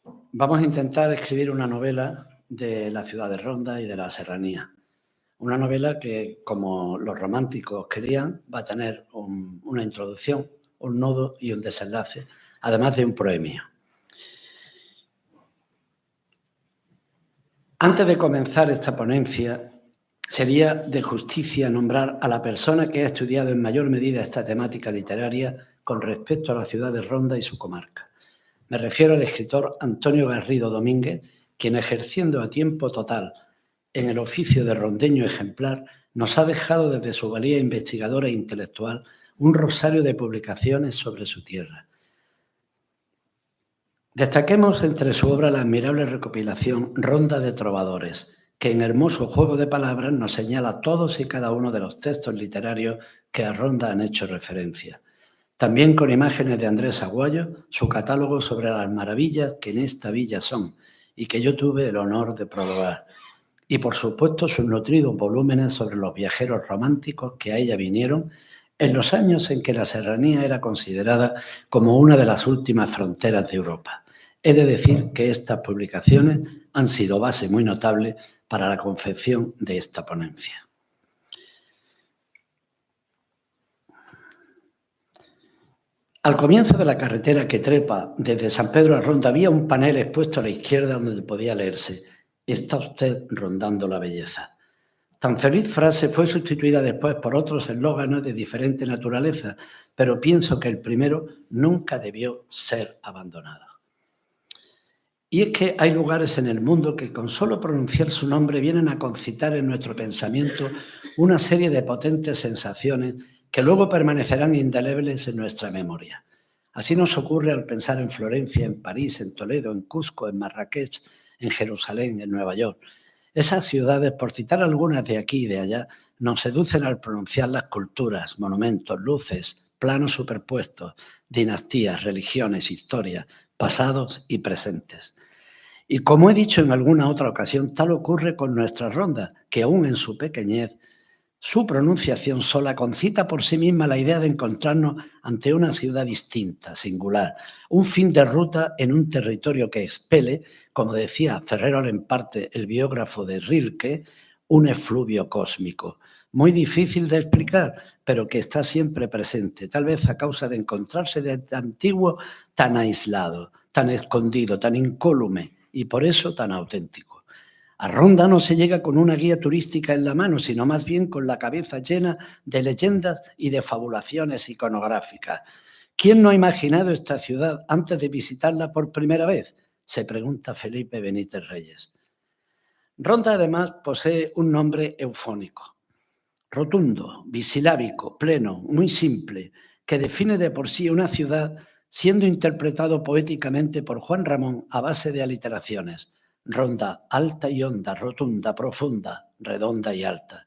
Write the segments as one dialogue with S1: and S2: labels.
S1: Vamos a intentar escribir una novela de la ciudad de Ronda y de la serranía. Una novela que, como los románticos querían, va a tener una introducción, un nudo y un desenlace, además de un proemio. Antes de comenzar esta ponencia, sería de justicia nombrar a la persona que ha estudiado en mayor medida esta temática literaria con respecto a la ciudad de Ronda y su comarca. Me refiero al escritor Antonio Garrido Domínguez, quien, ejerciendo a tiempo total en el oficio de rondeño ejemplar, nos ha dejado desde su valía investigadora e intelectual un rosario de publicaciones sobre su tierra. Destaquemos entre su obra la admirable recopilación Ronda de Trovadores, que en hermoso juego de palabras nos señala todos y cada uno de los textos literarios que a Ronda han hecho referencia. También con imágenes de Andrés Aguayo, su catálogo sobre las maravillas que en esta villa son y que yo tuve el honor de prologar. Y por supuesto sus nutridos volúmenes sobre los viajeros románticos que a ella vinieron en los años en que la serranía era considerada como una de las últimas fronteras de Europa. He de decir que estas publicaciones han sido base muy notable para la confección de esta ponencia. Al comienzo de la carretera que trepa desde San Pedro a Ronda había un panel expuesto a la izquierda donde podía leerse: «Está usted rondando la belleza». Tan feliz frase fue sustituida después por otros eslóganes de diferente naturaleza, pero pienso que el primero nunca debió ser abandonado. Y es que hay lugares en el mundo que con solo pronunciar su nombre vienen a concitar en nuestro pensamiento una serie de potentes sensaciones que luego permanecerán indelebles en nuestra memoria. Así nos ocurre al pensar en Florencia, en París, en Toledo, en Cusco, en Marrakech, en Jerusalén, en Nueva York. Esas ciudades, por citar algunas de aquí y de allá, nos seducen al pronunciar las culturas, monumentos, luces, planos superpuestos, dinastías, religiones, historias, pasados y presentes. Y como he dicho en alguna otra ocasión, tal ocurre con nuestra Ronda, que aún en su pequeñez, su pronunciación sola concita por sí misma la idea de encontrarnos ante una ciudad distinta, singular, un fin de ruta en un territorio que expele, como decía Ferrero Lemparte, el biógrafo de Rilke, un efluvio cósmico, muy difícil de explicar, pero que está siempre presente, tal vez a causa de encontrarse de antiguo tan aislado, tan escondido, tan incólume y por eso tan auténtico. A Ronda no se llega con una guía turística en la mano, sino más bien con la cabeza llena de leyendas y de fabulaciones iconográficas. ¿Quién no ha imaginado esta ciudad antes de visitarla por primera vez?, se pregunta Felipe Benítez Reyes. Ronda además posee un nombre eufónico, rotundo, bisilábico, pleno, muy simple, que define de por sí una ciudad, siendo interpretado poéticamente por Juan Ramón a base de aliteraciones. Ronda, alta y honda, rotunda, profunda, redonda y alta.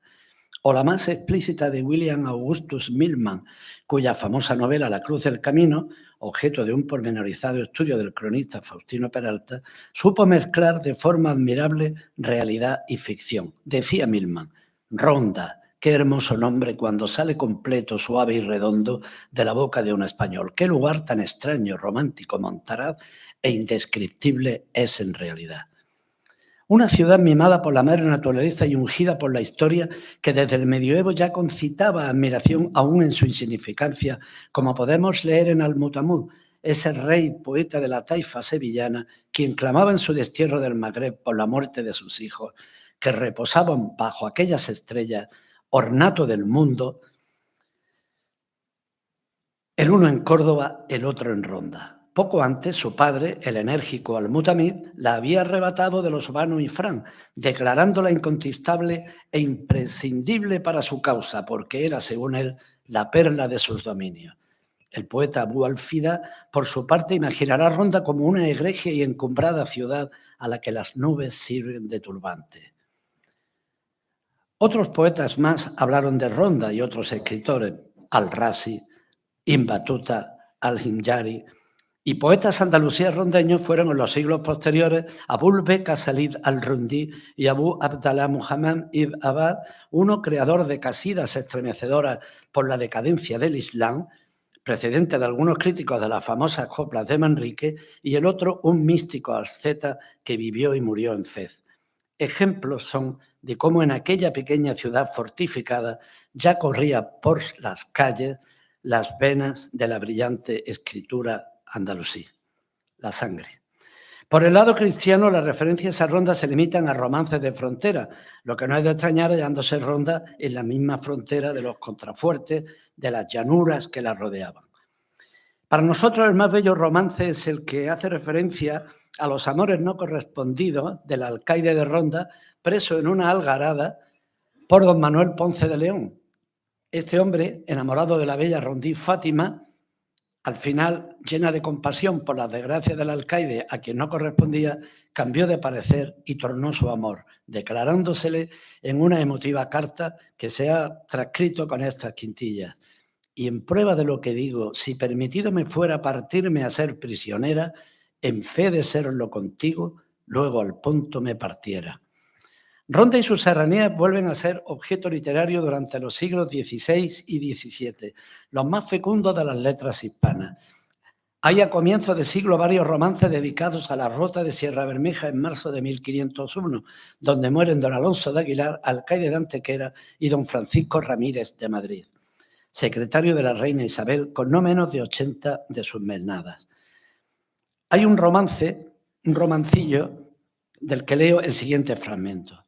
S1: O la más explícita de William Augustus Milman, cuya famosa novela La cruz del camino, objeto de un pormenorizado estudio del cronista Faustino Peralta, supo mezclar de forma admirable realidad y ficción. Decía Milman: Ronda, qué hermoso nombre cuando sale completo, suave y redondo de la boca de un español. Qué lugar tan extraño, romántico, montaraz e indescriptible es en realidad. Una ciudad mimada por la madre naturaleza y ungida por la historia que desde el medioevo ya concitaba admiración aún en su insignificancia, como podemos leer en Al-Mutamud, ese rey poeta de la taifa sevillana, quien clamaba en su destierro del Magreb por la muerte de sus hijos, que reposaban bajo aquellas estrellas, ornato del mundo, el uno en Córdoba, el otro en Ronda. Poco antes, su padre, el enérgico Al-Mutamid, la había arrebatado de los Banu Ifrán, declarándola incontestable e imprescindible para su causa, porque era, según él, la perla de sus dominios. El poeta Abu al-Fida, por su parte, imaginará Ronda como una egregia y encumbrada ciudad a la que las nubes sirven de turbante. Otros poetas más hablaron de Ronda y otros escritores, Al-Razi, Ibn Battuta, Al-Himyari, y poetas andalusíes rondeños fueron en los siglos posteriores Abul Beka Salid al-Rundi y Abu Abdallah Muhammad ibn Abad, uno creador de casidas estremecedoras por la decadencia del Islam, precedente de algunos críticos de las famosas coplas de Manrique, y el otro un místico asceta que vivió y murió en Fez. Ejemplos son de cómo en aquella pequeña ciudad fortificada ya corría por las calles las venas de la brillante escritura andalusí, la sangre. Por el lado cristiano, las referencias a Ronda se limitan a romances de frontera, lo que no es de extrañar hallándose Ronda en la misma frontera de los contrafuertes, de las llanuras que la rodeaban. Para nosotros el más bello romance es el que hace referencia a los amores no correspondidos del alcaide de Ronda, preso en una algarada por don Manuel Ponce de León. Este hombre, enamorado de la bella rondí Fátima, al final, llena de compasión por las desgracias del alcaide a quien no correspondía, cambió de parecer y tornó su amor, declarándosele en una emotiva carta que se ha transcrito con estas quintillas. Y en prueba de lo que digo, si permitido me fuera partirme a ser prisionera, en fe de serlo contigo, luego al punto me partiera. Ronda y sus serranías vuelven a ser objeto literario durante los siglos XVI y XVII, los más fecundos de las letras hispanas. Hay a comienzos de siglo varios romances dedicados a la Rota de Sierra Bermeja en marzo de 1501, donde mueren don Alonso de Aguilar, alcaide de Antequera, y don Francisco Ramírez de Madrid, secretario de la reina Isabel, con no menos de 80 de sus mesnadas. Hay un romancillo, del que leo el siguiente fragmento.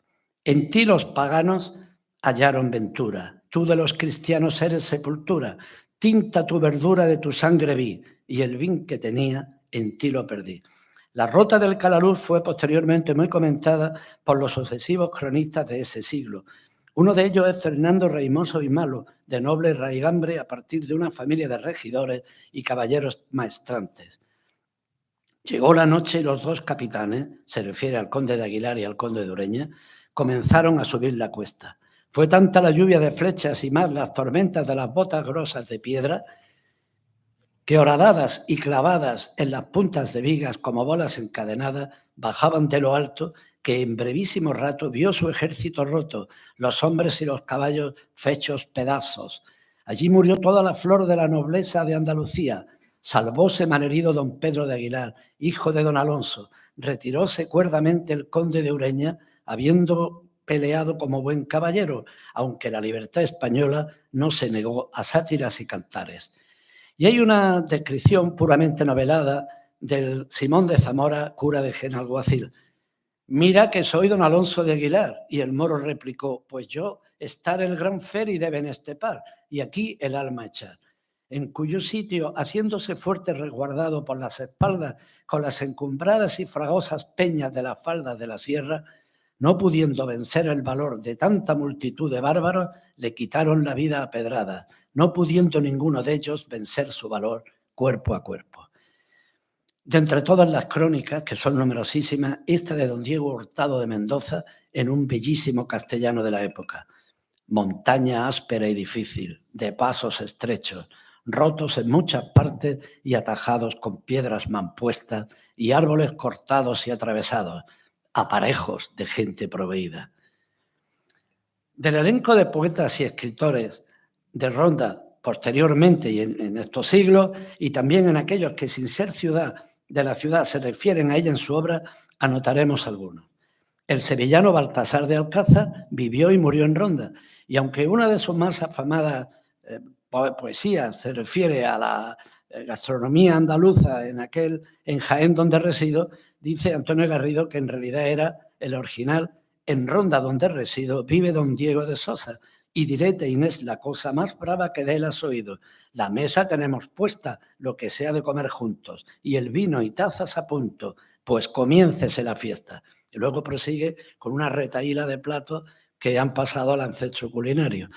S1: En ti los paganos hallaron ventura, tú de los cristianos eres sepultura, tinta tu verdura de tu sangre vi, y el bien que tenía en ti lo perdí. La Rota del Calaluz fue posteriormente muy comentada por los sucesivos cronistas de ese siglo. Uno de ellos es Fernando Reimoso y Malo, de noble raigambre a partir de una familia de regidores y caballeros maestrantes. Llegó la noche y los dos capitanes, se refiere al conde de Aguilar y al conde de Ureña, comenzaron a subir la cuesta. Fue tanta la lluvia de flechas y más las tormentas de las botas grosas de piedra que horadadas y clavadas en las puntas de vigas como bolas encadenadas bajaban de lo alto, que en brevísimo rato vio su ejército roto, los hombres y los caballos fechos pedazos. Allí murió toda la flor de la nobleza de Andalucía. Salvóse malherido don Pedro de Aguilar, hijo de don Alonso. Retiróse cuerdamente el conde de Ureña, habiendo peleado como buen caballero, aunque la libertad española no se negó a sátiras y cantares. Y hay una descripción puramente novelada del Simón de Zamora, cura de Genalguacil. Mira que soy don Alonso de Aguilar. Y el moro replicó, pues yo estar el gran fer y deben estepar, y aquí el alma echar. En cuyo sitio, haciéndose fuerte resguardado por las espaldas con las encumbradas y fragosas peñas de las faldas de la sierra, no pudiendo vencer el valor de tanta multitud de bárbaros, le quitaron la vida a pedradas, no pudiendo ninguno de ellos vencer su valor cuerpo a cuerpo. De entre todas las crónicas, que son numerosísimas, esta de don Diego Hurtado de Mendoza, en un bellísimo castellano de la época. Montaña áspera y difícil, de pasos estrechos, rotos en muchas partes y atajados con piedras mampuestas y árboles cortados y atravesados, aparejos de gente proveída. Del elenco de poetas y escritores de Ronda posteriormente y en estos siglos, y también en aquellos que sin ser de la ciudad se refieren a ella en su obra, anotaremos algunos. El sevillano Baltasar de Alcázar vivió y murió en Ronda, y aunque una de sus más afamadas poesías se refiere a la gastronomía andaluza en Jaén donde resido, dice Antonio Garrido que en realidad era el original: en Ronda donde resido vive don Diego de Sosa, y diréte, Inés, la cosa más brava que de él has oído. La mesa tenemos puesta, lo que sea de comer juntos, y el vino y tazas a punto, pues comiéncese la fiesta. Y luego prosigue con una retahíla de platos que han pasado al ancestro culinario.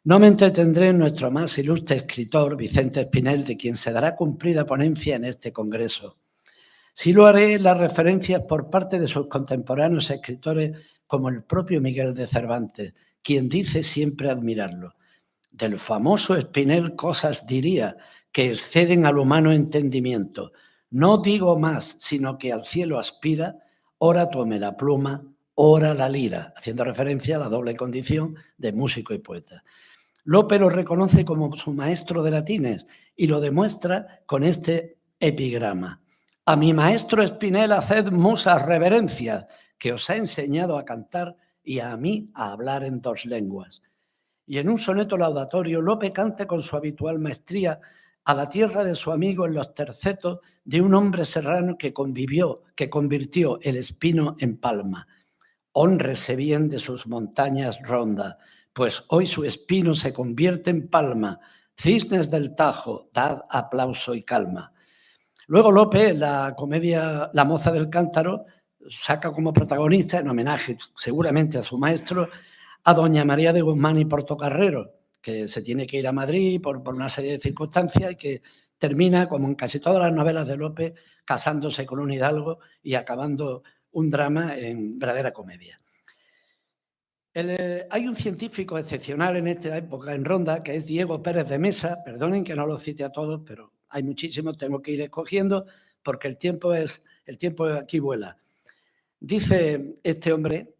S1: No me entretendré en nuestro más ilustre escritor, Vicente Espinel, de quien se dará cumplida ponencia en este congreso. Sí lo haré en las referencias por parte de sus contemporáneos escritores, como el propio Miguel de Cervantes, quien dice siempre admirarlo. Del famoso Espinel cosas diría que exceden al humano entendimiento. No digo más, sino que al cielo aspira, ora tome la pluma, ora la lira, haciendo referencia a la doble condición de músico y poeta. Lope lo reconoce como su maestro de latines y lo demuestra con este epigrama. A mi maestro Espinel haced musas reverencias, que os ha enseñado a cantar y a mí a hablar en dos lenguas. Y en un soneto laudatorio, Lope canta con su habitual maestría a la tierra de su amigo en los tercetos de un hombre serrano que convirtió el Espino en palma. Hónrese bien de sus montañas Ronda, pues hoy su espino se convierte en palma. Cisnes del Tajo, dad aplauso y calma. Luego Lope, en la comedia La moza del cántaro, saca como protagonista, en homenaje seguramente a su maestro, a doña María de Guzmán y Portocarrero, que se tiene que ir a Madrid por una serie de circunstancias y que termina, como en casi todas las novelas de Lope, casándose con un hidalgo y acabando un drama en verdadera comedia. Hay un científico excepcional en esta época en Ronda, que es Diego Pérez de Mesa. Perdonen que no lo cite a todos, pero hay muchísimos, tengo que ir escogiendo porque el tiempo aquí vuela. Dice este hombre: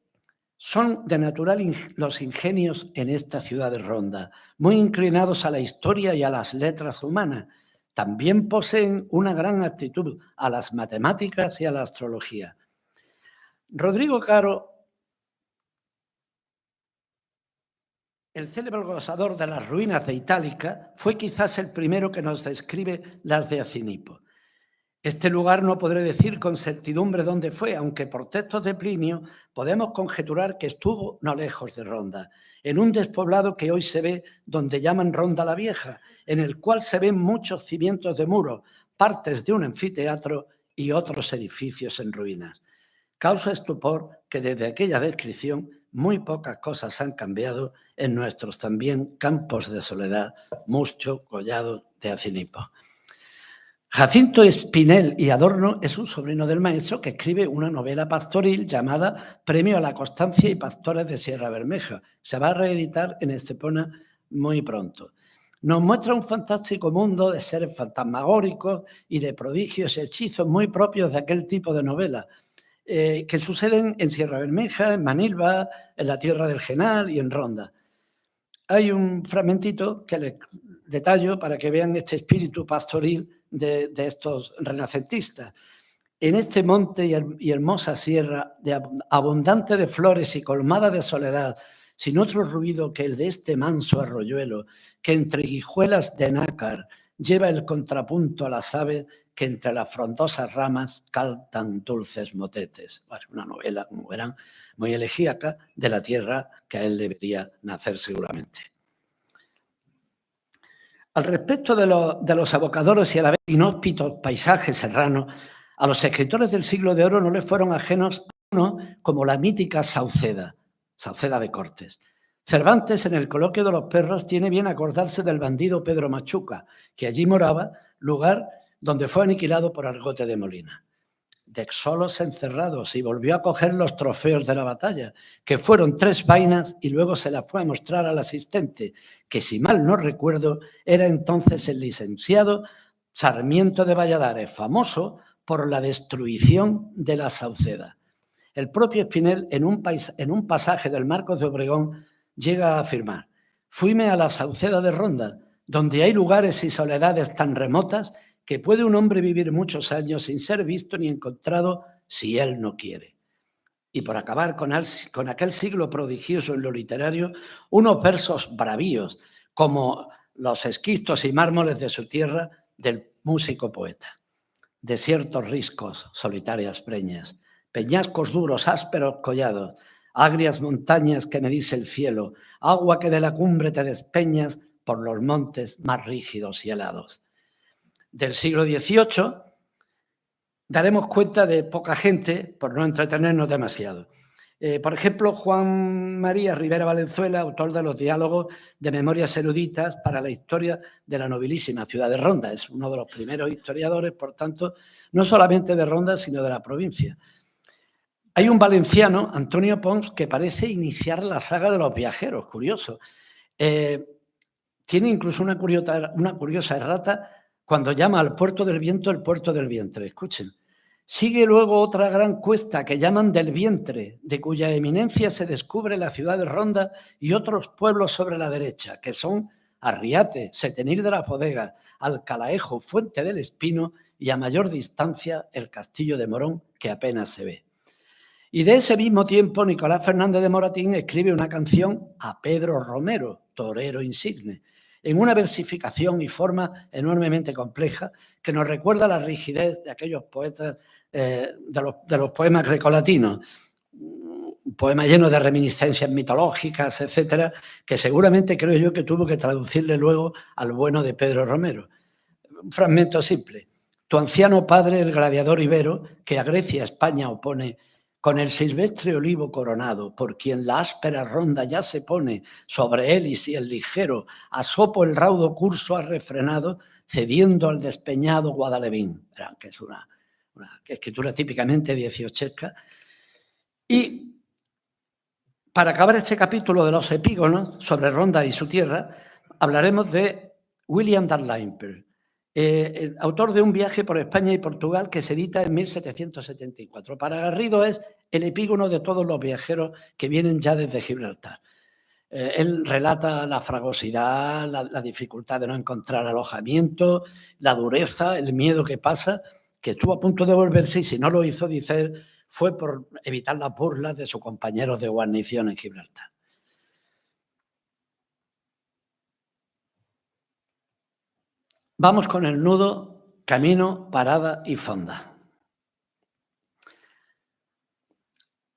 S1: son de natural los ingenios en esta ciudad de Ronda, muy inclinados a la historia y a las letras humanas. También poseen una gran aptitud a las matemáticas y a la astrología. Rodrigo Caro, el célebre glosador de las ruinas de Itálica, fue quizás el primero que nos describe las de Acinipo. Este lugar no podré decir con certidumbre dónde fue, aunque por textos de Plinio podemos conjeturar que estuvo no lejos de Ronda, en un despoblado que hoy se ve donde llaman Ronda la Vieja, en el cual se ven muchos cimientos de muros, partes de un anfiteatro y otros edificios en ruinas. Causa estupor que desde aquella descripción muy pocas cosas han cambiado en nuestros también campos de soledad, Mustio, Collado, de Acinipo. Jacinto Espinel y Adorno es un sobrino del maestro que escribe una novela pastoril llamada Premio a la Constancia y Pastores de Sierra Bermeja. Se va a reeditar en Estepona muy pronto. Nos muestra un fantástico mundo de seres fantasmagóricos y de prodigios y hechizos muy propios de aquel tipo de novela, que suceden en Sierra Bermeja, en Manilva, en la Tierra del Genal y en Ronda. Hay un fragmentito que les detallo para que vean este espíritu pastoril de estos renacentistas. En este monte y hermosa sierra, abundante de flores y colmada de soledad, sin otro ruido que el de este manso arroyuelo, que entre guijuelas de nácar lleva el contrapunto a las aves que entre las frondosas ramas cantan dulces motetes. Bueno, una novela, como verán, muy elegíaca de la tierra que a él debería nacer seguramente. Al respecto de los abocadores y a la vez inhóspitos paisajes serranos, a los escritores del siglo de oro no les fueron ajenos uno como la mítica Sauceda de Cortes. Cervantes, en el Coloquio de los Perros, tiene bien acordarse del bandido Pedro Machuca, que allí moraba, lugar donde fue aniquilado por Argote de Molina. De solos encerrados, y volvió a coger los trofeos de la batalla, que fueron 3 vainas, y luego se las fue a mostrar al asistente, que si mal no recuerdo era entonces el licenciado Sarmiento de Valladares, famoso por la destrucción de la Sauceda. El propio Espinel, en un pasaje del Marcos de Obregón, llega a afirmar: fuime a la Sauceda de Ronda, donde hay lugares y soledades tan remotas que puede un hombre vivir muchos años sin ser visto ni encontrado si él no quiere. Y por acabar con aquel siglo prodigioso en lo literario, unos versos bravíos, como los esquistos y mármoles de su tierra, del músico poeta. Desiertos riscos, solitarias preñas, peñascos duros, ásperos collados, agrias montañas que me dice el cielo, agua que de la cumbre te despeñas por los montes más rígidos y helados. Del siglo XVIII daremos cuenta de poca gente por no entretenernos demasiado. Por ejemplo, Juan María Rivera Valenzuela, autor de los diálogos de Memorias eruditas para la historia de la nobilísima ciudad de Ronda. Es uno de los primeros historiadores, por tanto, no solamente de Ronda, sino de la provincia. Hay un valenciano, Antonio Pons, que parece iniciar la saga de los viajeros, curioso. Tiene incluso una curiosa errata cuando llama al puerto del viento el puerto del vientre. Escuchen. Sigue luego otra gran cuesta que llaman del Vientre, de cuya eminencia se descubre la ciudad de Ronda y otros pueblos sobre la derecha, que son Arriate, Setenil de las Bodegas, Alcalaejo, Fuente del Espino y a mayor distancia el castillo de Morón, que apenas se ve. Y de ese mismo tiempo Nicolás Fernández de Moratín escribe una canción a Pedro Romero, torero insigne, en una versificación y forma enormemente compleja que nos recuerda la rigidez de aquellos poetas de los poemas grecolatinos. Un poema lleno de reminiscencias mitológicas, etcétera, que seguramente creo yo que tuvo que traducirle luego al bueno de Pedro Romero. Un fragmento simple. Tu anciano padre, el gladiador ibero, que a Grecia, España opone, con el silvestre olivo coronado, por quien la áspera ronda ya se pone sobre él y si el ligero a sopo el raudo curso ha refrenado, cediendo al despeñado Guadalevín, que es una escritura típicamente dieciochesca. Y para acabar este capítulo de los epígonos sobre Ronda y su tierra, hablaremos de William Dalrymple, autor de Un viaje por España y Portugal, que se edita en 1774. Para Garrido es el epígono de todos los viajeros que vienen ya desde Gibraltar. Él relata la fragosidad, la dificultad de no encontrar alojamiento, la dureza, el miedo que pasa, que estuvo a punto de volverse y si no lo hizo, dice él, fue por evitar las burlas de sus compañeros de guarnición en Gibraltar. Vamos con el nudo, camino, parada y fonda.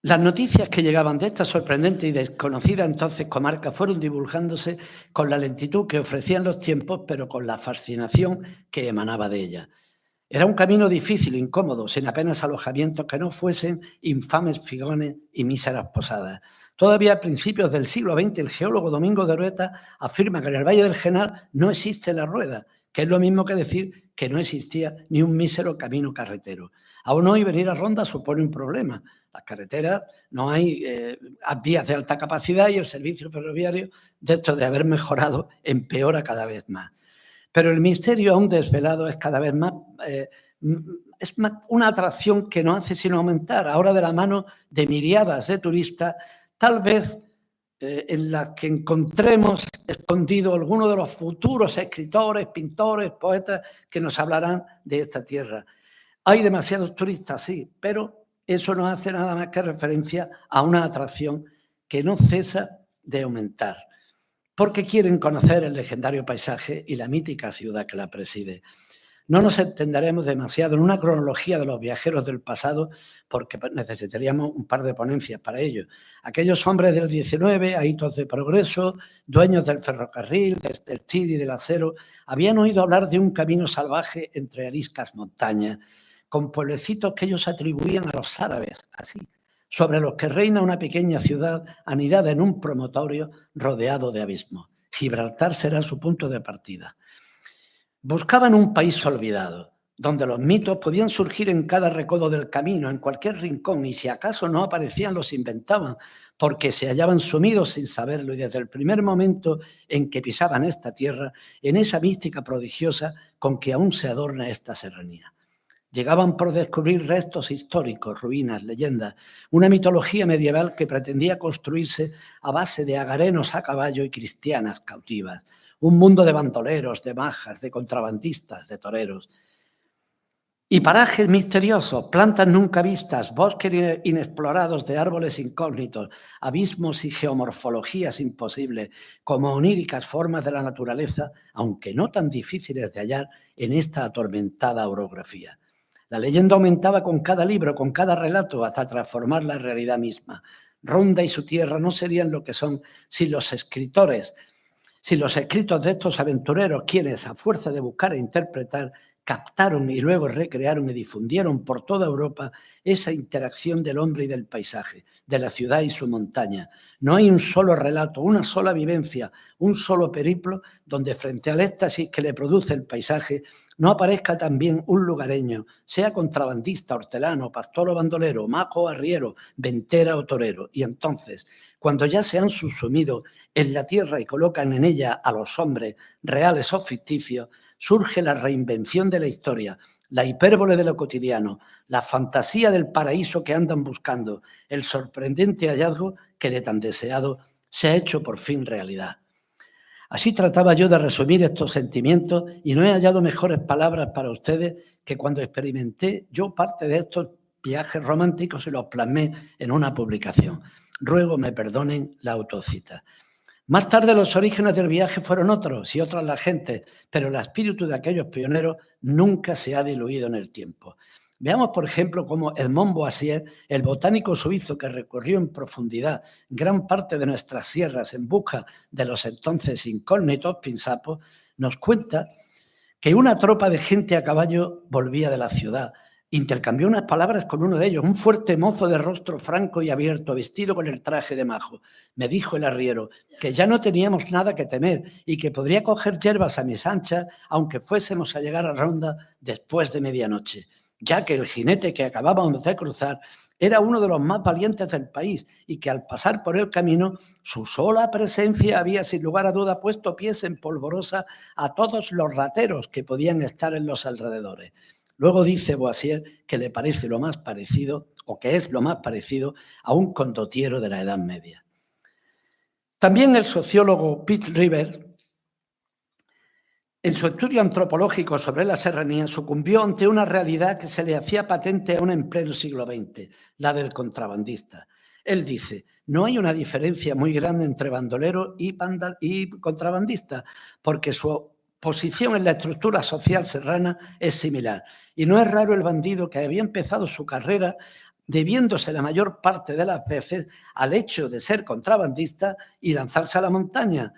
S1: Las noticias que llegaban de esta sorprendente y desconocida entonces comarca fueron divulgándose con la lentitud que ofrecían los tiempos, pero con la fascinación que emanaba de ella. Era un camino difícil, incómodo, sin apenas alojamientos que no fuesen infames figones y míseras posadas. Todavía a principios del siglo XX, el geólogo Domingo de Rueta afirma que en el Valle del Genal no existe la rueda, que es lo mismo que decir que no existía ni un mísero camino carretero. Aún hoy venir a Ronda supone un problema. Las carreteras, no hay vías de alta capacidad y el servicio ferroviario, de esto de haber mejorado, empeora cada vez más. Pero el misterio aún desvelado es cada vez más, es más una atracción que no hace sino aumentar, ahora de la mano de miriadas de turistas, tal vez en las que encontremos escondido alguno de los futuros escritores, pintores, poetas que nos hablarán de esta tierra. Hay demasiados turistas, sí, pero eso no hace nada más que referencia a una atracción que no cesa de aumentar, porque quieren conocer el legendario paisaje y la mítica ciudad que la preside. No nos extenderemos demasiado en una cronología de los viajeros del pasado porque necesitaríamos un par de ponencias para ello. Aquellos hombres del 19, ahitos de progreso, dueños del ferrocarril, del textil y del acero, habían oído hablar de un camino salvaje entre ariscas montañas, con pueblecitos que ellos atribuían a los árabes, así, sobre los que reina una pequeña ciudad anidada en un promontorio rodeado de abismos. Gibraltar será su punto de partida. Buscaban un país olvidado, donde los mitos podían surgir en cada recodo del camino, en cualquier rincón, y si acaso no aparecían, los inventaban, porque se hallaban sumidos sin saberlo, y desde el primer momento en que pisaban esta tierra, en esa mística prodigiosa con que aún se adorna esta serranía. Llegaban por descubrir restos históricos, ruinas, leyendas, una mitología medieval que pretendía construirse a base de agarenos a caballo y cristianas cautivas, un mundo de bandoleros, de majas, de contrabandistas, de toreros. Y parajes misteriosos, plantas nunca vistas, bosques inexplorados de árboles incógnitos, abismos y geomorfologías imposibles, como oníricas formas de la naturaleza, aunque no tan difíciles de hallar en esta atormentada orografía. La leyenda aumentaba con cada libro, con cada relato, hasta transformar la realidad misma. Ronda y su tierra no serían lo que son si los escritos de estos aventureros, quienes, a fuerza de buscar e interpretar, captaron y luego recrearon y difundieron por toda Europa esa interacción del hombre y del paisaje, de la ciudad y su montaña. No hay un solo relato, una sola vivencia, un solo periplo donde frente al éxtasis que le produce el paisaje no aparezca también un lugareño, sea contrabandista, hortelano, pastor o bandolero, mago o arriero, ventera o torero. Y entonces, cuando ya se han subsumido en la tierra y colocan en ella a los hombres reales o ficticios, surge la reinvención de la historia, la hipérbole de lo cotidiano, la fantasía del paraíso que andan buscando, el sorprendente hallazgo que de tan deseado se ha hecho por fin realidad. Así trataba yo de resumir estos sentimientos y no he hallado mejores palabras para ustedes que cuando experimenté yo parte de estos viajes románticos y los plasmé en una publicación. Ruego me perdonen la autocita. Más tarde los orígenes del viaje fueron otros y otras la gente, pero el espíritu de aquellos pioneros nunca se ha diluido en el tiempo. Veamos, por ejemplo, cómo Edmond Boissier, el botánico suizo que recorrió en profundidad gran parte de nuestras sierras en busca de los entonces incógnitos pinsapos, nos cuenta que una tropa de gente a caballo volvía de la ciudad. Intercambió unas palabras con uno de ellos, un fuerte mozo de rostro franco y abierto, vestido con el traje de majo. Me dijo el arriero que ya no teníamos nada que temer y que podría coger hierbas a mis anchas, aunque fuésemos a llegar a Ronda después de medianoche, ya que el jinete que acabábamos de cruzar era uno de los más valientes del país y que al pasar por el camino su sola presencia había sin lugar a duda puesto pies en polvorosa a todos los rateros que podían estar en los alrededores. Luego dice Boissier que le parece lo más parecido, o que es lo más parecido, a un condottiero de la Edad Media. También el sociólogo Pitt River, en su estudio antropológico sobre la serranía, sucumbió ante una realidad que se le hacía patente aún en pleno siglo XX, la del contrabandista. Él dice, no hay una diferencia muy grande entre bandolero y contrabandista, porque su posición en la estructura social serrana es similar. Y no es raro el bandido que había empezado su carrera debiéndose la mayor parte de las veces al hecho de ser contrabandista y lanzarse a la montaña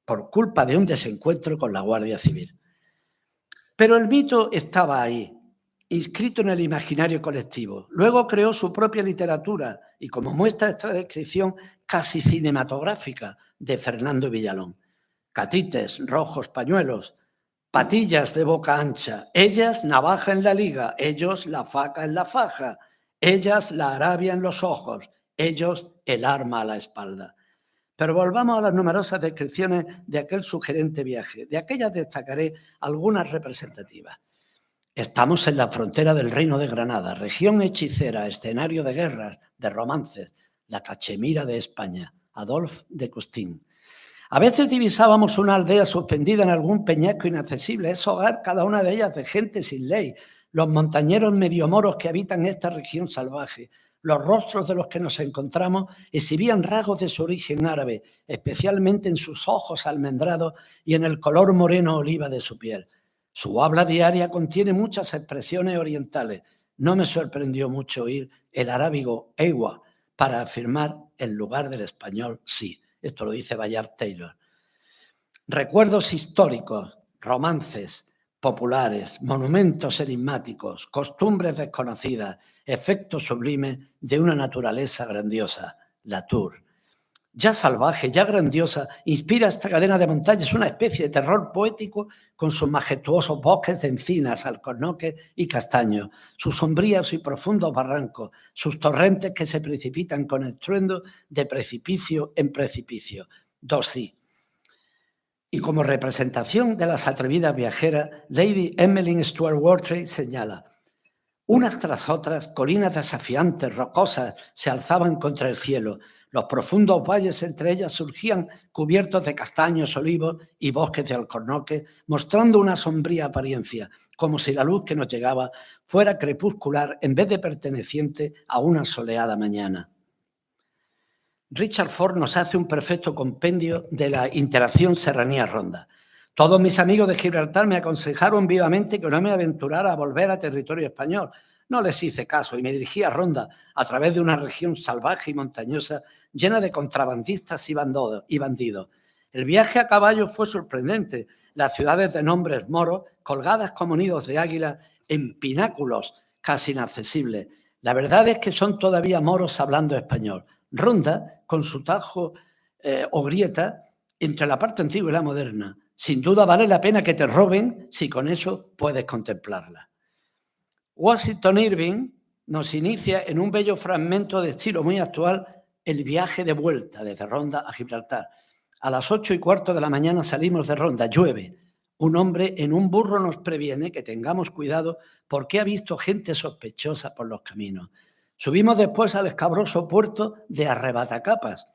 S1: por culpa de un desencuentro con la Guardia Civil. Pero el mito estaba ahí, inscrito en el imaginario colectivo. Luego creó su propia literatura y como muestra esta descripción casi cinematográfica de Fernando Villalón. Catites, rojos pañuelos, patillas de boca ancha, ellas navaja en la liga, ellos la faca en la faja, ellas la arabia en los ojos, ellos el arma a la espalda. Pero volvamos a las numerosas descripciones de aquel sugerente viaje. De aquellas destacaré algunas representativas. Estamos en la frontera del Reino de Granada, región hechicera, escenario de guerras, de romances, la Cachemira de España, Adolphe de Custine. A veces divisábamos una aldea suspendida en algún peñasco inaccesible. Es hogar cada una de ellas de gente sin ley, los montañeros medio moros que habitan esta región salvaje. Los rostros de los que nos encontramos exhibían rasgos de su origen árabe, especialmente en sus ojos almendrados y en el color moreno oliva de su piel. Su habla diaria contiene muchas expresiones orientales. No me sorprendió mucho oír el arábigo ewa para afirmar en lugar del español sí. Esto lo dice Bayard Taylor. Recuerdos históricos, romances populares, monumentos enigmáticos, costumbres desconocidas, efectos sublimes de una naturaleza grandiosa, la Tour. Ya salvaje, ya grandiosa, inspira esta cadena de montañas una especie de terror poético con sus majestuosos bosques de encinas, alcornoques y castaños, sus sombríos y profundos barrancos, sus torrentes que se precipitan con estruendo de precipicio en precipicio. Dosi. Y como representación de las atrevidas viajeras, Lady Emmeline Stuart Wortley señala: unas tras otras, colinas desafiantes, rocosas, se alzaban contra el cielo. Los profundos valles entre ellas surgían cubiertos de castaños, olivos y bosques de alcornoques, mostrando una sombría apariencia, como si la luz que nos llegaba fuera crepuscular en vez de perteneciente a una soleada mañana. Richard Ford nos hace un perfecto compendio de la interacción serranía-Ronda. Todos mis amigos de Gibraltar me aconsejaron vivamente que no me aventurara a volver a territorio español. No les hice caso y me dirigí a Ronda a través de una región salvaje y montañosa llena de contrabandistas y bandidos. El viaje a caballo fue sorprendente. Las ciudades de nombres moros, colgadas como nidos de águila en pináculos casi inaccesibles. La verdad es que son todavía moros hablando español. Ronda, con su tajo o grieta entre la parte antigua y la moderna. Sin duda vale la pena que te roben si con eso puedes contemplarla. Washington Irving nos inicia en un bello fragmento de estilo muy actual el viaje de vuelta desde Ronda a Gibraltar. A las 8:15 de la mañana salimos de Ronda, llueve. Un hombre en un burro nos previene que tengamos cuidado porque ha visto gente sospechosa por los caminos. Subimos después al escabroso puerto de Arrebatacapas,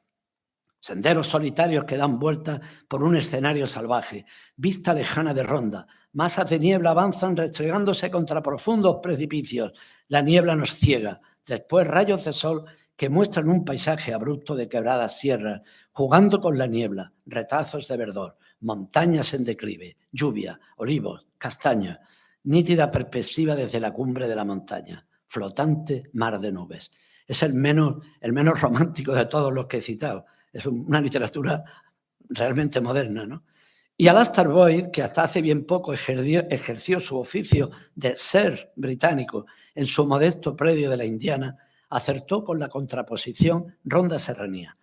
S1: senderos solitarios que dan vueltas por un escenario salvaje, vista lejana de Ronda. Masas de niebla avanzan restregándose contra profundos precipicios. La niebla nos ciega. Después rayos de sol que muestran un paisaje abrupto de quebradas sierras, jugando con la niebla, retazos de verdor, montañas en declive, lluvia, olivos, castaños, nítida perspectiva desde la cumbre de la montaña, flotante mar de nubes. Es el menos romántico de todos los que he citado. Es una literatura realmente moderna, ¿no? Y Alastair Boyd, que hasta hace bien poco ejerció su oficio de ser británico en su modesto predio de la Indiana, acertó con la contraposición Ronda-Serranía.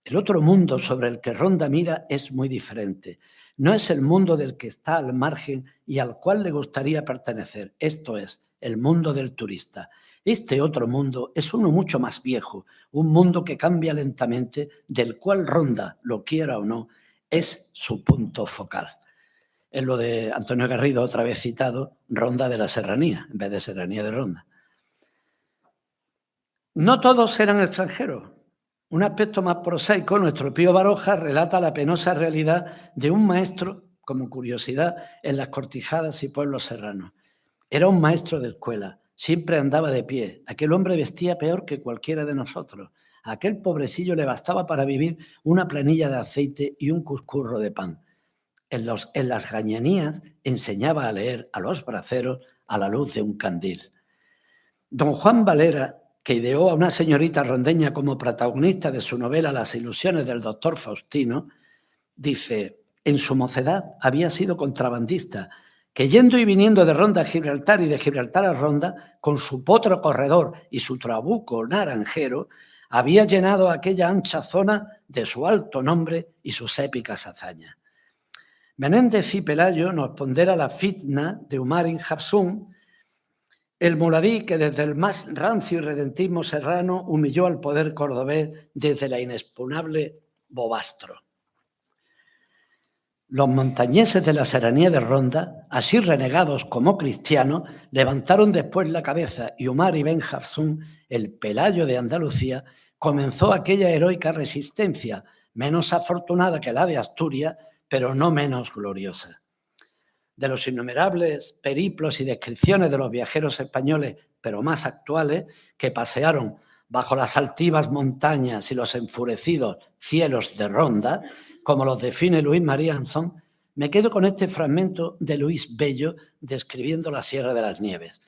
S1: El otro mundo sobre el que Ronda mira es muy diferente. No es el mundo del que está al margen y al cual le gustaría pertenecer. Esto es, el mundo del turista. Este otro mundo es uno mucho más viejo, un mundo que cambia lentamente, del cual Ronda, lo quiera o no, es su punto focal. Es lo de Antonio Garrido, otra vez citado, Ronda de la Serranía, en vez de Serranía de Ronda. No todos eran extranjeros. Un aspecto más prosaico, nuestro Pío Baroja relata la penosa realidad de un maestro, como curiosidad, en las cortijadas y pueblos serranos. Era un maestro de escuela, siempre andaba de pie. Aquel hombre vestía peor que cualquiera de nosotros. A aquel pobrecillo le bastaba para vivir una planilla de aceite y un cuscurro de pan. En las gañanías enseñaba a leer a los braceros a la luz de un candil. Don Juan Valera, que ideó a una señorita rondeña como protagonista de su novela Las ilusiones del doctor Faustino, dice, en su mocedad había sido contrabandista, que yendo y viniendo de Ronda a Gibraltar y de Gibraltar a Ronda, con su potro corredor y su trabuco naranjero, había llenado aquella ancha zona de su alto nombre y sus épicas hazañas. Menéndez y Pelayo nos pondera la fitna de Humarin Habsún, el muladí que desde el más rancio irredentismo serrano humilló al poder cordobés desde la inexpugnable Bobastro. Los montañeses de la serranía de Ronda, así renegados como cristianos, levantaron después la cabeza y Umar ibn Hafsún, el Pelayo de Andalucía, comenzó aquella heroica resistencia, menos afortunada que la de Asturias, pero no menos gloriosa. De los innumerables periplos y descripciones de los viajeros españoles, pero más actuales, que pasearon bajo las altivas montañas y los enfurecidos cielos de Ronda, como los define Luis María Anson, me quedo con este fragmento de Luis Bello describiendo la Sierra de las Nieves.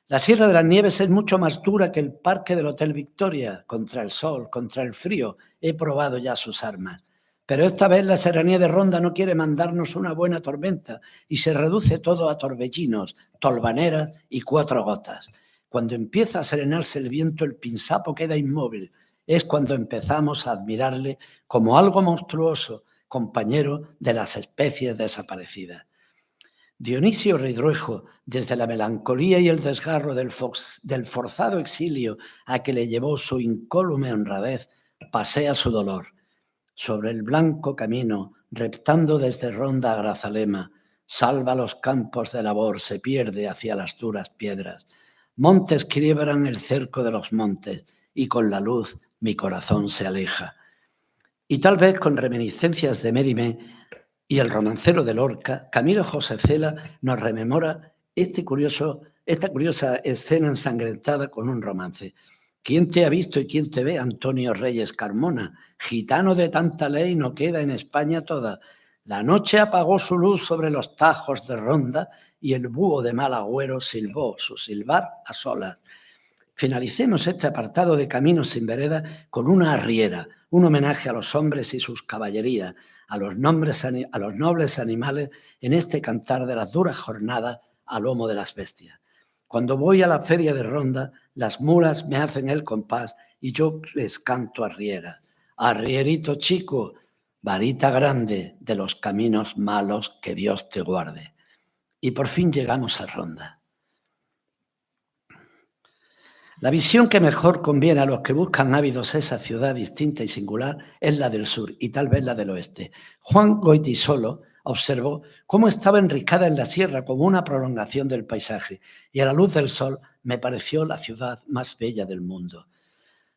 S1: La Sierra de las Nieves es mucho más dura que el parque del Hotel Victoria, contra el sol, contra el frío. He probado ya sus armas. Pero esta vez la serranía de Ronda no quiere mandarnos una buena tormenta y se reduce todo a torbellinos, tolvaneras y cuatro gotas. Cuando empieza a serenarse el viento, el pinsapo queda inmóvil. Es cuando empezamos a admirarle como algo monstruoso, compañero de las especies desaparecidas. Dionisio Ridruejo, desde la melancolía y el desgarro del forzado exilio a que le llevó su incólume honradez, pasea su dolor. Sobre el blanco camino, reptando desde Ronda a Grazalema, salva los campos de labor, se pierde hacia las duras piedras. Montes quiebran el cerco de los montes y con la luz mi corazón se aleja. Y tal vez con reminiscencias de Mérimée y el romancero de Lorca, Camilo José Cela nos rememora esta curiosa escena ensangrentada con un romance. ¿Quién te ha visto y quién te ve? Antonio Reyes Carmona. Gitano de tanta ley no queda en España toda. La noche apagó su luz sobre los tajos de Ronda y el búho de mal agüero silbó su silbar a solas. Finalicemos este apartado de Caminos sin Vereda con una arriera, un homenaje a los hombres y sus caballerías, a los nobles animales en este cantar de las duras jornadas a lomo de las bestias. Cuando voy a la feria de Ronda, las mulas me hacen el compás y yo les canto arriera. Arrierito chico, varita grande de los caminos malos, que Dios te guarde. Y por fin llegamos a Ronda. La visión que mejor conviene a los que buscan ávidos esa ciudad distinta y singular es la del sur y tal vez la del oeste. Juan Goytisolo, observó cómo estaba enriscada en la sierra como una prolongación del paisaje, y a la luz del sol me pareció la ciudad más bella del mundo.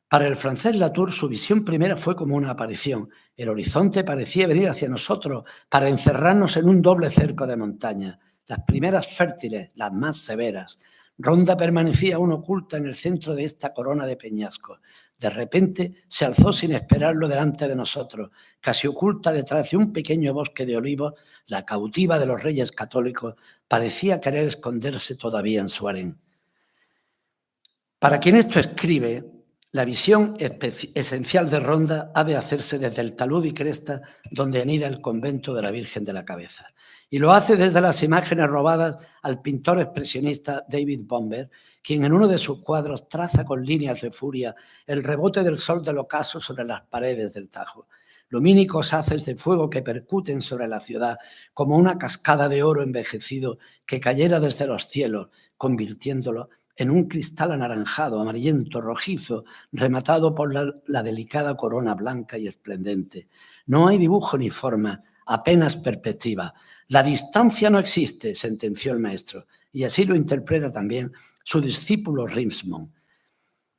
S1: Para el francés Latour, su visión primera fue como una aparición. El horizonte parecía venir hacia nosotros para encerrarnos en un doble cerco de montañas, las primeras fértiles, las más severas. Ronda permanecía aún oculta en el centro de esta corona de peñascos. De repente se alzó sin esperarlo delante de nosotros, casi oculta detrás de un pequeño bosque de olivos. La cautiva de los reyes católicos parecía querer esconderse todavía en su harén. Para quien esto escribe, la visión esencial de Ronda ha de hacerse desde el talud y cresta donde anida el convento de la Virgen de la Cabeza. Y lo hace desde las imágenes robadas al pintor expresionista David Bomber, quien en uno de sus cuadros traza con líneas de furia el rebote del sol del ocaso sobre las paredes del Tajo. Lumínicos haces de fuego que percuten sobre la ciudad como una cascada de oro envejecido que cayera desde los cielos, convirtiéndolo en un cristal anaranjado, amarillento, rojizo, rematado por la delicada corona blanca y esplendente. No hay dibujo ni forma, apenas perspectiva. La distancia no existe, sentenció el maestro, y así lo interpreta también su discípulo Rimsmond.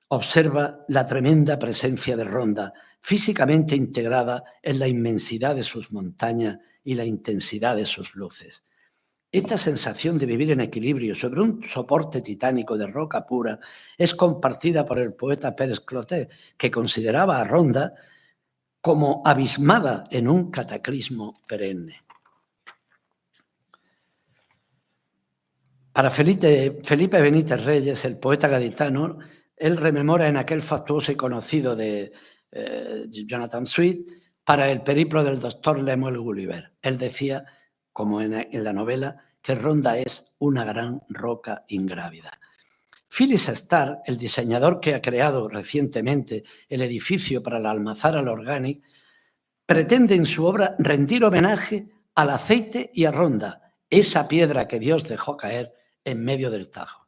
S1: Observa la tremenda presencia de Ronda, físicamente integrada en la inmensidad de sus montañas y la intensidad de sus luces. Esta sensación de vivir en equilibrio sobre un soporte titánico de roca pura es compartida por el poeta Pérez Clotet, que consideraba a Ronda como abismada en un cataclismo perenne. Para Felipe Benítez Reyes, el poeta gaditano, él rememora en aquel fastuoso y conocido de Jonathan Swift para el periplo del doctor Lemuel Gulliver. Él decía, como en la novela, que Ronda es una gran roca ingrávida. Phyllis Starr, el diseñador que ha creado recientemente el edificio para la Almazara Lorganic, pretende en su obra rendir homenaje al aceite y a Ronda, esa piedra que Dios dejó caer en medio del Tajo.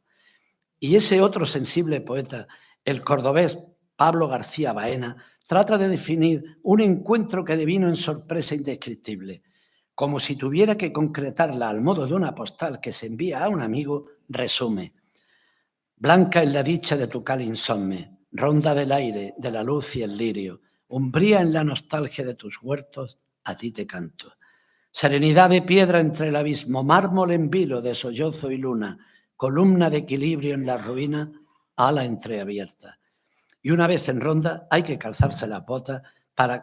S1: Y ese otro sensible poeta, el cordobés Pablo García Baena, trata de definir un encuentro que devino en sorpresa indescriptible. Como si tuviera que concretarla al modo de una postal que se envía a un amigo, resume: blanca en la dicha de tu cal insomne, ronda del aire, de la luz y el lirio, umbría en la nostalgia de tus huertos, a ti te canto. Serenidad de piedra entre el abismo, mármol en vilo de sollozo y luna, columna de equilibrio en la ruina, ala entreabierta. Y una vez en Ronda hay que calzarse las botas para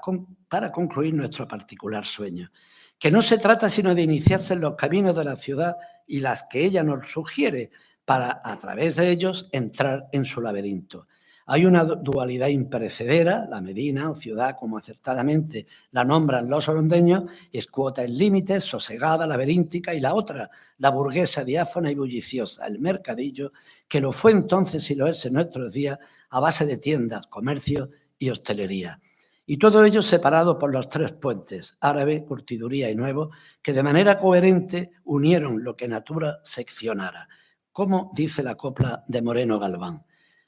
S1: concluir nuestro particular sueño, que no se trata sino de iniciarse en los caminos de la ciudad y las que ella nos sugiere, para a través de ellos entrar en su laberinto. Hay una dualidad imperecedera, la Medina o ciudad, como acertadamente la nombran los orondeños, escuota en límites, sosegada, laberíntica, y la otra, la burguesa diáfana y bulliciosa, el mercadillo, que lo fue entonces y lo es en nuestros días a base de tiendas, comercio y hostelería. Y todo ello separado por los tres puentes, árabe, curtiduría y nuevo, que de manera coherente unieron lo que natura seccionara. Como dice la copla de Moreno Galván: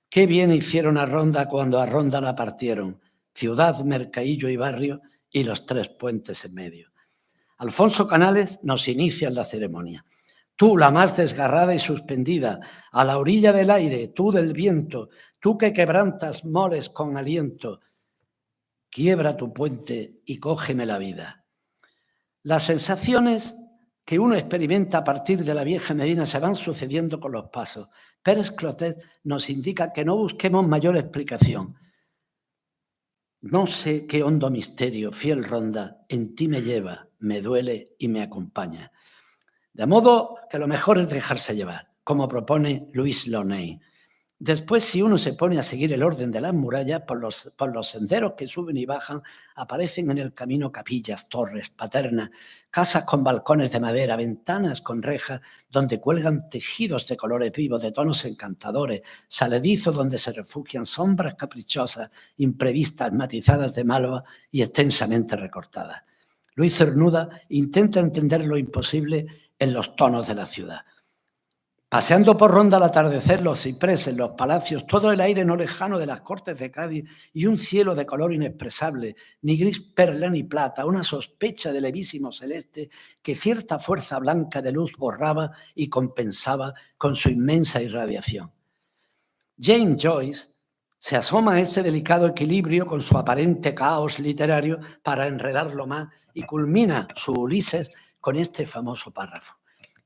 S1: qué bien hicieron a Ronda cuando a Ronda la partieron, ciudad, mercadillo y barrio, y los tres puentes en medio. Alfonso Canales nos inicia en la ceremonia. Tú, la más desgarrada y suspendida, a la orilla del aire, tú del viento, tú que quebrantas moles con aliento, quiebra tu puente y cógeme la vida. Las sensaciones que uno experimenta a partir de la vieja Medina se van sucediendo con los pasos. Pérez Clotet nos indica que no busquemos mayor explicación. No sé qué hondo misterio, fiel Ronda, en ti me lleva, me duele y me acompaña. De modo que lo mejor es dejarse llevar, como propone Luis Launay. Después, si uno se pone a seguir el orden de las murallas, por los senderos que suben y bajan, aparecen en el camino capillas, torres, paternas, casas con balcones de madera, ventanas con rejas, donde cuelgan tejidos de colores vivos, de tonos encantadores, saledizos donde se refugian sombras caprichosas, imprevistas, matizadas de malva y extensamente recortadas. Luis Cernuda intenta entender lo imposible en los tonos de la ciudad. Paseando por Ronda al atardecer, los cipreses, los palacios, todo el aire no lejano de las cortes de Cádiz y un cielo de color inexpresable, ni gris perla ni plata, una sospecha de levísimo celeste que cierta fuerza blanca de luz borraba y compensaba con su inmensa irradiación. James Joyce se asoma a este delicado equilibrio con su aparente caos literario para enredarlo más y culmina su Ulises con este famoso párrafo.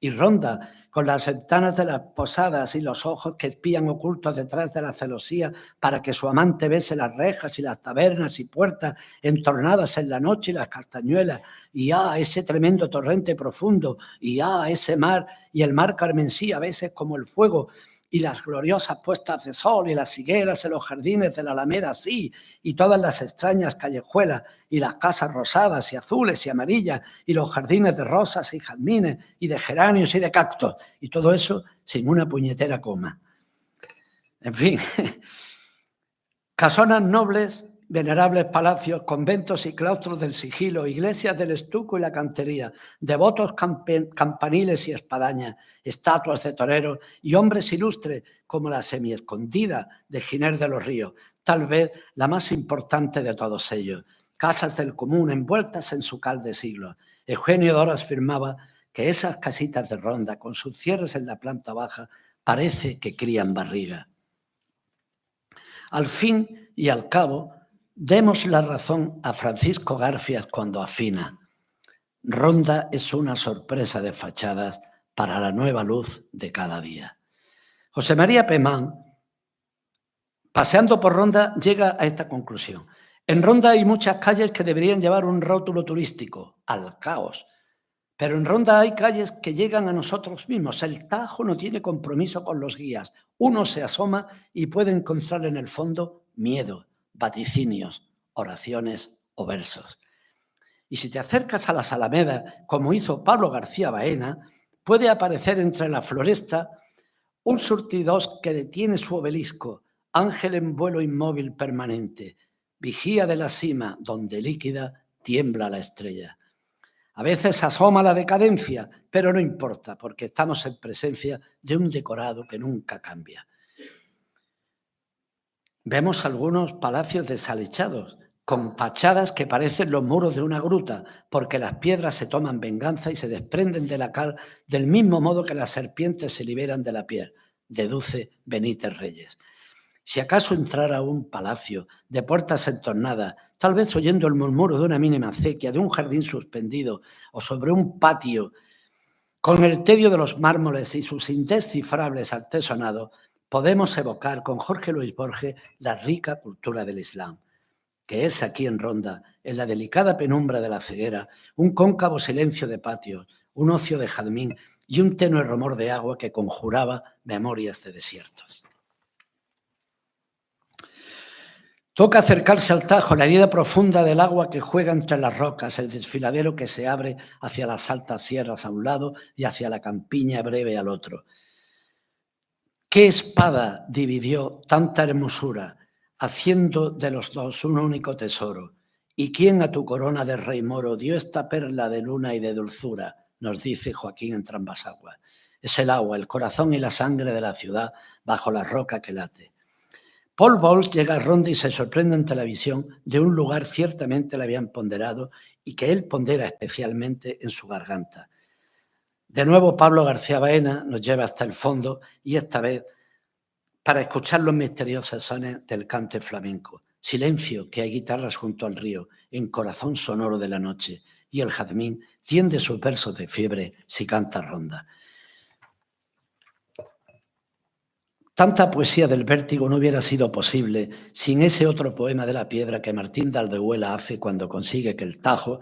S1: Y Ronda, con las ventanas de las posadas y los ojos que espían ocultos detrás de la celosía para que su amante bese las rejas y las tabernas y puertas entornadas en la noche y las castañuelas, y ese tremendo torrente profundo, y ese mar, y el mar carmesí a veces como el fuego, y las gloriosas puestas de sol y las higueras en los jardines de la Alameda, sí, y todas las extrañas callejuelas y las casas rosadas y azules y amarillas y los jardines de rosas y jazmines y de geranios y de cactus, y todo eso sin una puñetera coma. En fin, casonas nobles, venerables palacios, conventos y claustros del sigilo, iglesias del estuco y la cantería, devotos campaniles y espadañas, estatuas de toreros y hombres ilustres como la semiescondida de Giner de los Ríos, tal vez la más importante de todos ellos. Casas del común envueltas en su cal de siglos. Eugenio Doras afirmaba que esas casitas de Ronda, con sus cierres en la planta baja, parece que crían barriga. Al fin y al cabo, demos la razón a Francisco Garfias cuando afina. Ronda es una sorpresa de fachadas para la nueva luz de cada día. José María Pemán, paseando por Ronda, llega a esta conclusión. En Ronda hay muchas calles que deberían llevar un rótulo turístico, al caos. Pero en Ronda hay calles que llegan a nosotros mismos. El Tajo no tiene compromiso con los guías. Uno se asoma y puede encontrar en el fondo miedo, vaticinios, oraciones o versos. Y si te acercas a las Alamedas, como hizo Pablo García Baena, puede aparecer entre la floresta un surtidor que detiene su obelisco, ángel en vuelo inmóvil permanente, vigía de la cima donde líquida tiembla la estrella. A veces asoma la decadencia, pero no importa, porque estamos en presencia de un decorado que nunca cambia. Vemos algunos palacios desalechados, con fachadas que parecen los muros de una gruta, porque las piedras se toman venganza y se desprenden de la cal del mismo modo que las serpientes se liberan de la piel, deduce Benítez Reyes. Si acaso entrara a un palacio de puertas entornadas, tal vez oyendo el murmuro de una mínima acequia, de un jardín suspendido o sobre un patio, con el tedio de los mármoles y sus indescifrables artesonados, podemos evocar con Jorge Luis Borges la rica cultura del Islam, que es aquí en Ronda, en la delicada penumbra de la ceguera, un cóncavo silencio de patios, un ocio de jazmín y un tenue rumor de agua que conjuraba memorias de desiertos. Toca acercarse al Tajo, la herida profunda del agua que juega entre las rocas, el desfiladero que se abre hacia las altas sierras a un lado y hacia la campiña breve al otro. ¿Qué espada dividió tanta hermosura, haciendo de los dos un único tesoro? ¿Y quién a tu corona de rey moro dio esta perla de luna y de dulzura? Nos dice Joaquín Entrambas-Aguas. Es el agua, el corazón y la sangre de la ciudad bajo la roca que late. Paul Bowles llega a Ronda y se sorprende ante la visión de un lugar ciertamente le habían ponderado y que él pondera especialmente en su garganta. De nuevo Pablo García Baena nos lleva hasta el fondo y esta vez para escuchar los misteriosos sones del cante flamenco. Silencio, que hay guitarras junto al río, en corazón sonoro de la noche, y el jazmín tiende sus versos de fiebre si canta Ronda. Tanta poesía del vértigo no hubiera sido posible sin ese otro poema de la piedra que Martín de Aldehuela hace cuando consigue que el Tajo,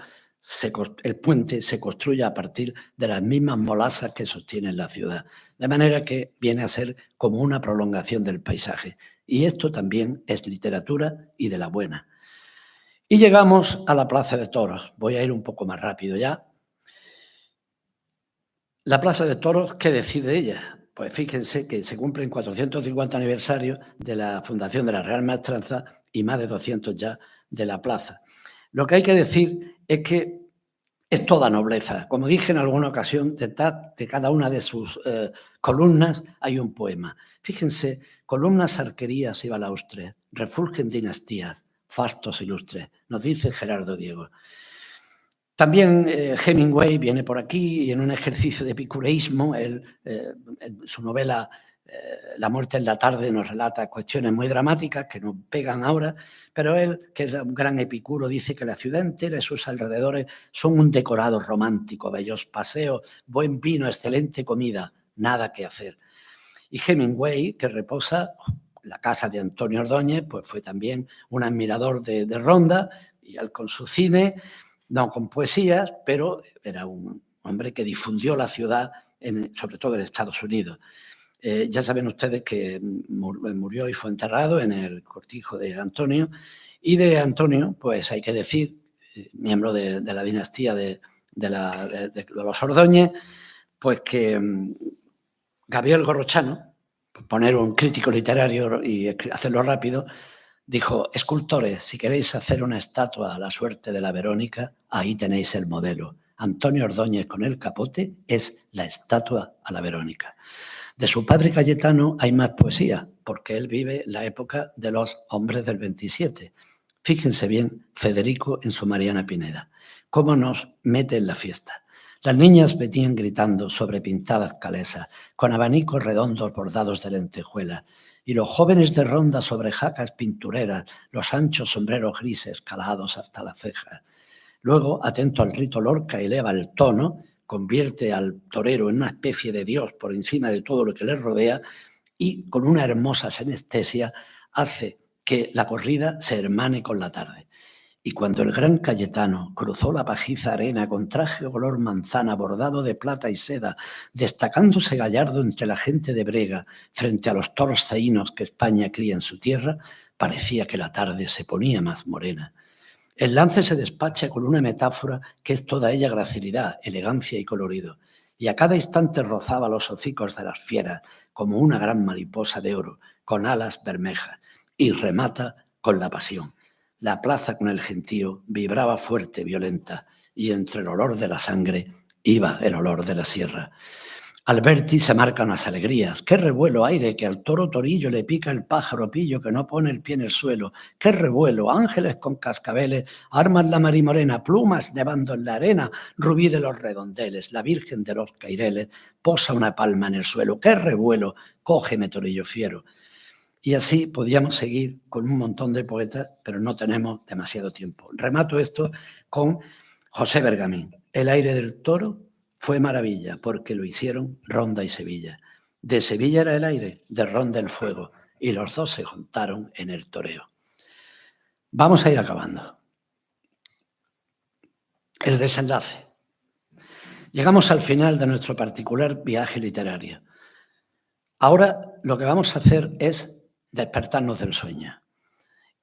S1: el puente, se construya a partir de las mismas molasas que sostienen la ciudad. De manera que viene a ser como una prolongación del paisaje. Y esto también es literatura y de la buena. Y llegamos a la Plaza de Toros. Voy a ir un poco más rápido ya. La Plaza de Toros, ¿qué decir de ella? Pues fíjense que se cumplen 450 aniversarios de la fundación de la Real Maestranza y más de 200 ya de la plaza. Lo que hay que decir es que Es toda nobleza. Como dije en alguna ocasión, detrás de cada una de sus columnas hay un poema. Fíjense, columnas, arquerías y balaustres, refulgen dinastías, fastos ilustres, nos dice Gerardo Diego. También Hemingway viene por aquí y en un ejercicio de epicureísmo, en su novela La muerte en la tarde nos relata cuestiones muy dramáticas que nos pegan ahora, pero él, que es un gran epicuro, dice que la ciudad entera y sus alrededores son un decorado romántico, bellos paseos, buen vino, excelente comida, nada que hacer. Y Hemingway, que reposa la casa de Antonio Ordóñez, pues fue también un admirador de Ronda, y él con su cine, no con poesías, pero era un hombre que difundió la ciudad, sobre todo en Estados Unidos. Ya saben ustedes que murió y fue enterrado en el cortijo de Antonio, y de Antonio, pues hay que decir, miembro de la dinastía de los Ordóñez, pues que Gabriel Gorrochano, por poner un crítico literario y hacerlo rápido, dijo: escultores, si queréis hacer una estatua a la suerte de la Verónica, ahí tenéis el modelo. Antonio Ordóñez con el capote es la estatua a la Verónica. De su padre Cayetano hay más poesía, porque él vive la época de los hombres del 27. Fíjense bien, Federico en su Mariana Pineda, cómo nos mete en la fiesta. Las niñas venían gritando sobre pintadas calesas, con abanicos redondos bordados de lentejuelas, y los jóvenes de ronda sobre jacas pintureras, los anchos sombreros grises calados hasta las cejas. Luego, atento al rito Lorca, eleva el tono, convierte al torero en una especie de dios por encima de todo lo que le rodea y con una hermosa sinestesia hace que la corrida se hermane con la tarde. Y cuando el gran Cayetano cruzó la pajiza arena con traje color manzana bordado de plata y seda, destacándose gallardo entre la gente de brega frente a los toros zaínos que España cría en su tierra, parecía que la tarde se ponía más morena. El lance se despacha con una metáfora que es toda ella gracilidad, elegancia y colorido, y a cada instante rozaba los hocicos de las fieras como una gran mariposa de oro con alas bermejas, y remata con la pasión. La plaza con el gentío vibraba fuerte, violenta, y entre el olor de la sangre iba el olor de la sierra. Alberti se marcan las alegrías. ¡Qué revuelo aire! Que al toro torillo le pica el pájaro pillo que no pone el pie en el suelo. ¡Qué revuelo! Ángeles con cascabeles arman la marimorena, plumas nevando en la arena, rubí de los redondeles, la virgen de los caireles posa una palma en el suelo. ¡Qué revuelo! Cógeme, torillo fiero. Y así podíamos seguir con un montón de poetas, pero no tenemos demasiado tiempo. Remato esto con José Bergamín. El aire del toro fue maravilla, porque lo hicieron Ronda y Sevilla. De Sevilla era el aire, de Ronda el fuego, y los dos se juntaron en el toreo. Vamos a ir acabando. El desenlace. Llegamos al final de nuestro particular viaje literario. Ahora lo que vamos a hacer es despertarnos del sueño.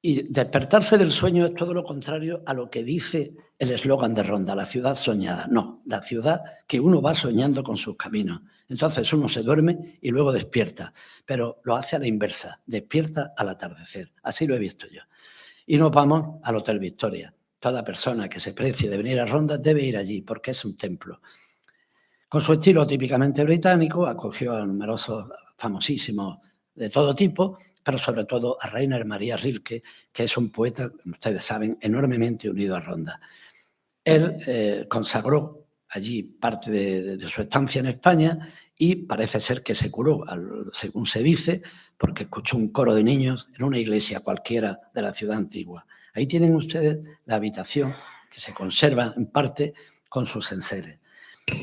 S1: Y despertarse del sueño es todo lo contrario a lo que dice el eslogan de Ronda, la ciudad soñada. No, la ciudad que uno va soñando con sus caminos. Entonces uno se duerme y luego despierta, pero lo hace a la inversa, despierta al atardecer. Así lo he visto yo. Y nos vamos al Hotel Victoria. Toda persona que se precie de venir a Ronda debe ir allí porque es un templo. Con su estilo típicamente británico, acogió a numerosos famosísimos de todo tipo, pero sobre todo a Rainer Maria Rilke, que es un poeta, como ustedes saben, enormemente unido a Ronda. Él consagró allí parte de su estancia en España y parece ser que se curó, según se dice, porque escuchó un coro de niños en una iglesia cualquiera de la ciudad antigua. Ahí tienen ustedes la habitación que se conserva en parte con sus enseres.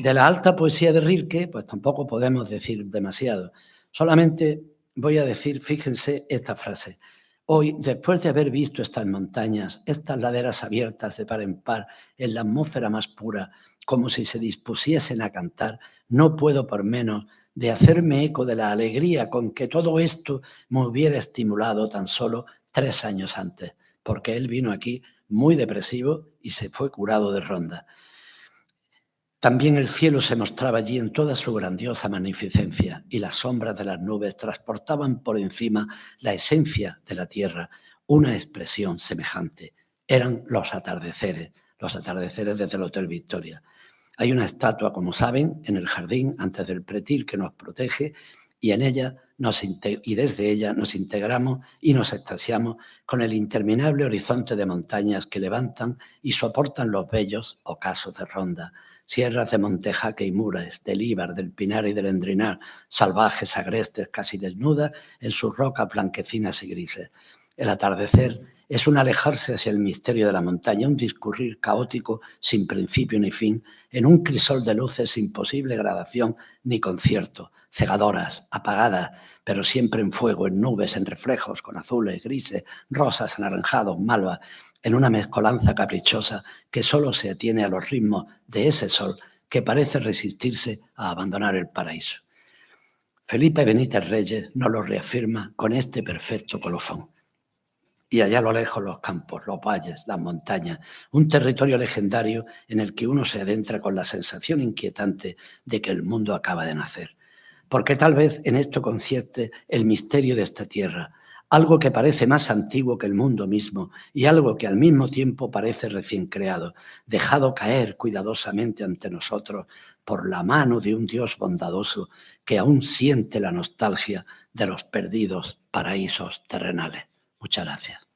S1: De la alta poesía de Rilke, pues tampoco podemos decir demasiado. Solamente voy a decir, fíjense esta frase. Hoy, después de haber visto estas montañas, estas laderas abiertas de par en par, en la atmósfera más pura, como si se dispusiesen a cantar, no puedo por menos de hacerme eco de la alegría con que todo esto me hubiera estimulado tan solo 3 años antes, porque él vino aquí muy depresivo y se fue curado de Ronda. También el cielo se mostraba allí en toda su grandiosa magnificencia y las sombras de las nubes transportaban por encima la esencia de la tierra, una expresión semejante. Eran los atardeceres, los atardeceres desde el Hotel Victoria. Hay una estatua, como saben, en el jardín antes del pretil que nos protege y desde ella nos integramos y nos extasiamos con el interminable horizonte de montañas que levantan y soportan los bellos ocasos de Ronda, sierras de Montejaque y Mures, del Íbar, del Pinar y del Endrinar, salvajes, agrestes, casi desnudas en sus rocas blanquecinas y grises. El atardecer es un alejarse hacia el misterio de la montaña, un discurrir caótico sin principio ni fin, en un crisol de luces sin posible gradación ni concierto, cegadoras, apagadas, pero siempre en fuego, en nubes, en reflejos, con azules, grises, rosas, anaranjados, malvas, en una mezcolanza caprichosa que solo se atiene a los ritmos de ese sol que parece resistirse a abandonar el paraíso. Felipe Benítez Reyes nos lo reafirma con este perfecto colofón. Y allá a lo lejos los campos, los valles, las montañas, un territorio legendario en el que uno se adentra con la sensación inquietante de que el mundo acaba de nacer. Porque tal vez en esto consiste el misterio de esta tierra, algo que parece más antiguo que el mundo mismo y algo que al mismo tiempo parece recién creado, dejado caer cuidadosamente ante nosotros por la mano de un Dios bondadoso que aún siente la nostalgia de los perdidos paraísos terrenales. Muchas gracias.